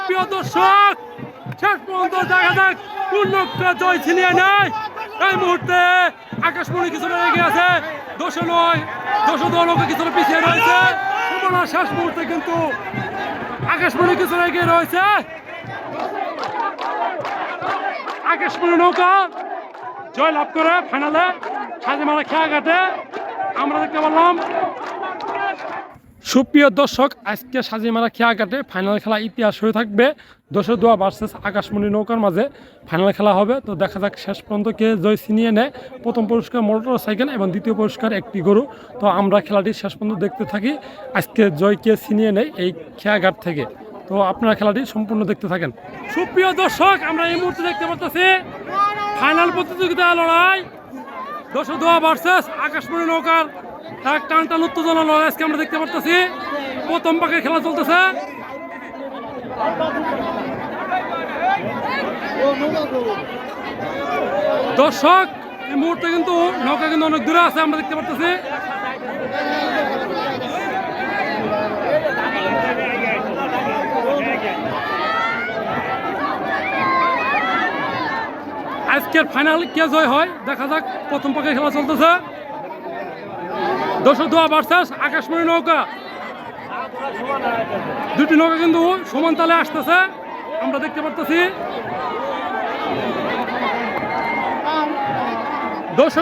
প্রিয় দর্শক, শেষ পর্যন্ত দেখা যাক কোন নৌকা জয় ছিনিয়ে নেয়। এই মুহূর্তে আকাশমণি কিছুটা এগিয়ে আছে, 209 নৌকা কিছুটা পিছিয়ে রয়েছে। সুবর্ণার শেষ মুহূর্তে কিন্তু আকাশমণি কিছুটা এগিয়ে রয়েছে। আকাশমণি নৌকা জয় লাভ করে ফাইনালে সাজিমারা খেয়াঘাটে আমরা দেখতে পারলাম। সুপ্রিয় দর্শক, আজকে সাজিমারা খেয়াঘাটে ফাইনাল খেলা ইতিহাস হয়ে থাকবে। দোয়া ভার্সেস আকাশমণি নৌকার মাঝে ফাইনাল খেলা হবে। তো দেখা যাক শেষ পর্যন্ত কে জয় ছিনিয়ে নেয়। প্রথম পুরস্কার মোটর সাইকেল এবং দ্বিতীয় পুরস্কার একটি গরু। তো আমরা খেলাটি শেষ পর্যন্ত দেখতে থাকি আজকে জয় কে ছিনিয়ে নেয় এই খেয়াঘাট থেকে। তো আপনারা খেলাটি সম্পূর্ণ দেখতে থাকেন। সুপ্রিয় দর্শক, আমরা এই মুহূর্তে দেখতে পাচ্ছি ফাইনাল প্রতিযোগিতা লড়াই দোয়া ভার্সেস আকাশমণি নৌকার টান টান উত্তেজনা লড়াই আজকে আমরা দেখতে পাচ্ছি। প্রথম পাকের খেলা চলতেছে। দর্শক, এই মুহূর্তে কিন্তু নৌকা কিন্তু অনেক দূরে আছে আমরা দেখতে পাচ্ছি। আজকের ফাইনাল কে জয় হয় দেখা যাক। প্রথম পাকের খেলা চলতেছে। দোয়া ভার্সেস আকাশমণি নৌকা, দুটি নৌকা কিন্তু সমান তালে আসতেছে আমরা দেখতে পাচ্ছি।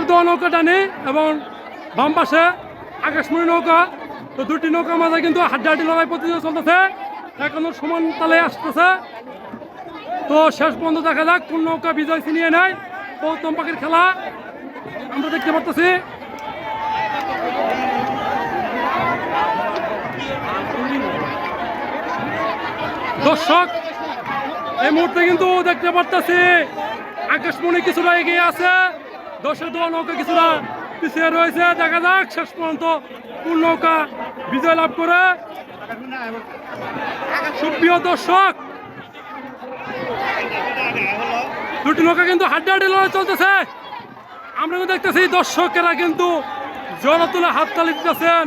দোয়া নৌকা টানি এবং বাম পাশে আকাশমণি নৌকা। তো দুটি নৌকার মাঝে কিন্তু হাড্ডাহাড্ডি লড়াই প্রতিযোগিতা চলতেছে, এখনো সমান তালে আসতেছে। তো শেষ পর্যন্ত দেখা যাক কোন নৌকা বিজয় ছিনিয়ে নেয়। প্রথম পাখির খেলা আমরা দেখতে পাচ্ছি। দর্শক, এই মুহূর্তে কিন্তু দেখতে পাচ্ছি আকাশমণি কিছুটা এগিয়ে আছে, দোয়া নৌকা কিছুটা পিছিয়ে রয়েছে। দেখা যাক শেষ পর্যন্ত কোন নৌকা বিজয় লাভ করে। সুপ্রিয় দর্শক, দুটি নৌকা কিন্তু হাড্ডাহাড্ডি লড়াই চলতেছে। আমরা কিন্তু দেখতেছি দর্শকেরা কিন্তু জোড়া তুলে হাততালি দিতেছেন।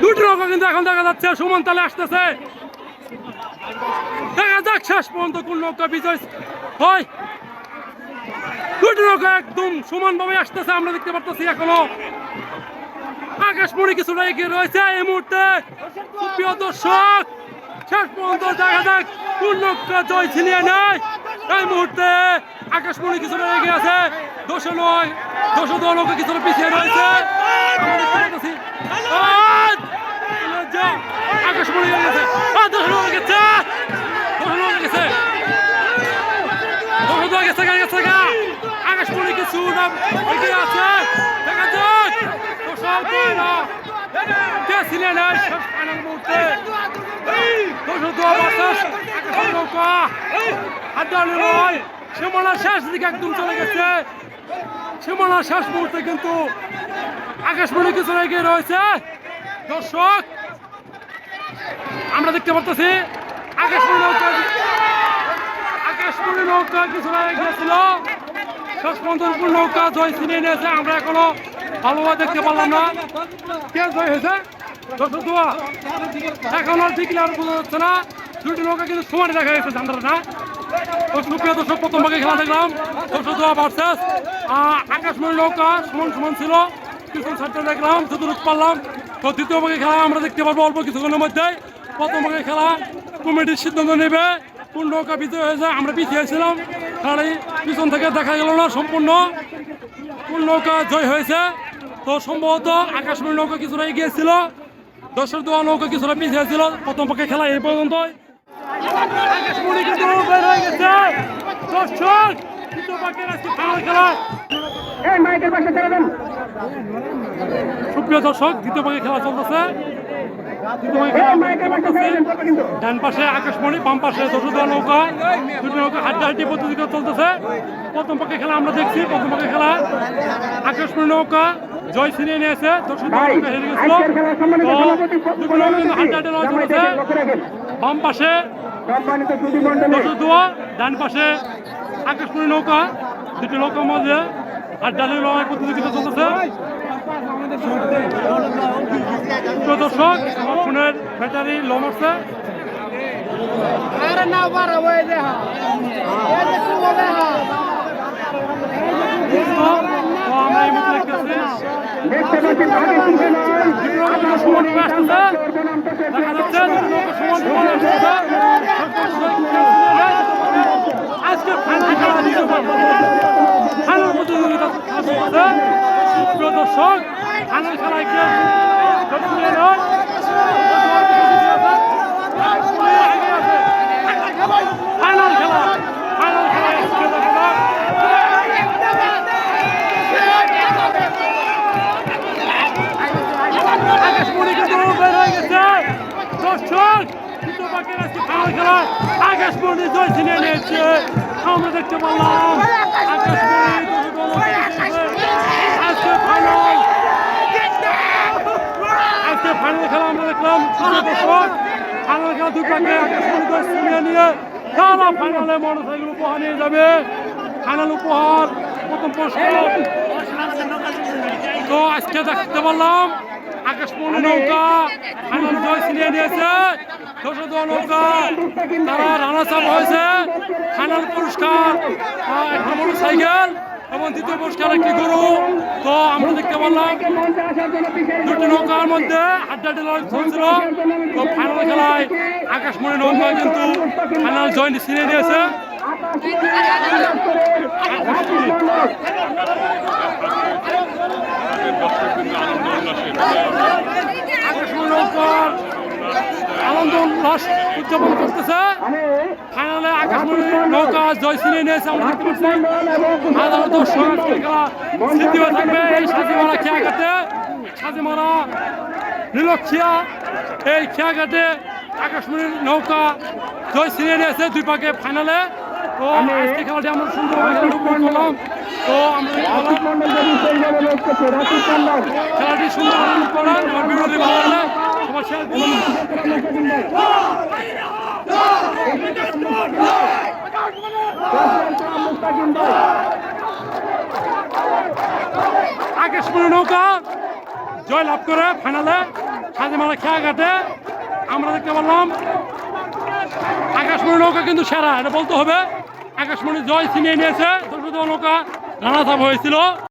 দুটি নৌকা কিন্তু এখন দেখা যাচ্ছে সমান তালে আসতেছে। দেখা যাক শেষ পর্যন্ত কোন নৌকা বিজয় হয়। দুটি নৌকা একদম সমানভাবে আসতেছে আমরা দেখতে পাচ্ছি। এখনো আকাশমণি কিছুটা এগিয়ে রয়েছে এই মুহূর্তে। সুপ্রিয় দর্শক, শেষ পর্যন্ত দেখা যাক কোন নৌকা জয় ছিনিয়ে নেয়। এই মুহূর্তে আকাশমণি কিছুটা এগিয়ে আছে, 209 নৌকা কিছুটা পিছিয়ে রয়েছে আমরা দেখতে পাচ্ছি। আকাশমণি গেছে, আকাশমণি কিছু এগিয়ে আছে। দেখা যাক কে ছিনিয়ে নেয় শেষ ফাইনাল মুহূর্তে। নৌকা হাড্ডাহাড্ডি লড়াই সীমানার শেষ দিকে একদম চলে গেছে। সীমানার শেষ মুহূর্তে কিন্তু আকাশমণি কিছু এগিয়ে রয়েছে। দর্শক, আমরা দেখতে পাচ্ছি আকাশমণি নৌকা কিছুটা এগিয়েছিল। শেষ পর্যন্ত নৌকা জয় ছিনিয়ে নিয়েছে। আমরা এখনো ভালোভাবে দেখতে পারলাম না কে জয় হয়েছে। দোয়া এখন আর ডিক্লেয়ার বোঝা যাচ্ছে না। দুটি নৌকা কিন্তু সমানে দেখা গেছে জানতারা না। সুপ্রিয় দর্শক, প্রথম ভাগে খেলা দেখলাম দোয়া ভার্সেস আকাশমণি নৌকা সমান ছিল। কিছু ছাড়তে দেখলাম যতটুকু পারলাম। তো দ্বিতীয় ভাগে খেলা আমরা দেখতে পারবো অল্প কিছুক্ষণের মধ্যে। প্রথম ভাগে খেলা কমিটির সিদ্ধান্ত নেবে কোন নৌকা বিজয় হয়ে যায়। আমরা পিছিয়েছিলাম, খেলাটি পিছন থেকে দেখা গেল না সম্পূর্ণ কোন নৌকা জয় হয়েছে। তো সম্ভবত আকাশমণি নৌকা কিছুটা এগিয়েছিল, দোয়া নৌকা কিছুটা পিছিয়ে ছিল। প্রথম পক্ষে খেলা এই পর্যন্ত। আকাশমণি কিন্তু বের হয়ে গেছে। দর্শক, দ্বিতীয় পক্ষের আজকে ফাইনাল খেলা। সুপ্রিয় দর্শক, দ্বিতীয় পক্ষে খেলা চলতেছে। ডান পাশে আকাশমণি, বাম পাশে দোয়া নৌকা। দুটো নৌকা হাড্ডাহাড্ডি প্রতিযোগিতা চলতেছে। প্রথম পক্ষে খেলা আমরা দেখছি। প্রথম পক্ষে খেলা আকাশমণি নৌকা জয় ছিনিয়ে নিয়েছে, হেরে গেছিল। দুটো নৌকা কিন্তু হাড্ডাহাড্ডি লড়াই চলতেছে। বাম পাশে দোয়া, ডান পাশে আকাশমণি নৌকা। দুটি নৌকার মধ্যে হাড্ডাহাড্ডি লড়াই প্রতিযোগিতা চলতেছে। তো দর্শক আমার ফোনের ব্যাটারি লো মারছে। আরে না বাড়াবো এই দেখা এই যে শুরু দেখা তো আমরা এই মুহূর্তে দেখতেছি সমান আসতেছে, দেখা যাচ্ছে সমান আসতেছে। আজকে ফাইনাল খেলা দিতে পারবো, ফাইনাল প্রতিযোগিতা চলছে। প্রিয় দর্শক, ফাইনাল খেলায় কে ফাইনাল খেলা, ফাইনাল খেলা আকাশমণি কিন্তু বের হয়ে গেছে। দর্শক কিন্তু বাকি আজকে ফাইনাল খেলায় আকাশমণি জয় ছিনিয়ে নিয়েছে। আমরা দেখতে পারলাম আকাশমণি আজকে ফাইনাল, আজকে ফাইনাল খেলা আমরা দেখলাম। দর্শক ফাইনাল খেলা দুই পাকে আকাশমণি জয় ছিনিয়ে নিয়ে তারা ফাইনালে মোটরসাইকেল উপহার নিয়ে যাবে। ফাইনাল উপহার প্রথম পুরস্কার। তো আজকে দেখতে পারলাম আকাশমণি নৌকা ফাইনাল জয় ছিনিয়ে নিয়েছে। দর্শক নৌকা তারা রানার্স আপ হয়েছে। ফাইনাল পুরস্কার একটা মোটরসাইকেল এবং দ্বিতীয় পুরস্কার একটি গরু। তো আমরা দেখতে পারলাম দুটি নৌকার মধ্যে হাড্ডাহাড্ডি লড়াই চলছিল। তো ফাইনাল খেলায় আকাশমণি নৌকা কিন্তু ফাইনাল জয় ছিনিয়ে নিয়েছে। আকাশমণি নৌকার আনন্দ উল্লাস উদযাপন করতেছে। ফাইনালে আকাশমণি নৌকা জয় ছিনিয়ে নিয়েছে। আমরা দেখতে পাচ্ছি হাজার দর্শক আজকের খেলা স্মৃতি হয়ে থাকবে এই সাজিমারা খেয়াঘাটে। সাজিমারা নীলক্ষিয়া এই খেয়াঘাটে আকাশমণির নৌকা জয় ছিনিয়ে নিয়েছে দুই পাকে ফাইনালে। তো আজকে খেলাটি আমরা সুন্দরভাবে উপভোগ করলাম। তো আমরা খেলাটি সুন্দরভাবে উপভোগ করলাম। আমার বিরোধী ভালো লাগলে সবার শেয়ার করুন। আকাশমণি নৌকা জয় লাভ করে ফাইনালে সাজিমারা খেয়াঘাটে। আমরা দেখতে পারলাম আকাশমণি নৌকা কিন্তু সেরা, এটা বলতে হবে। আকাশমণি জয় ছিনিয়ে নিয়েছে। নৌকা রানার্স আপ হয়েছিল।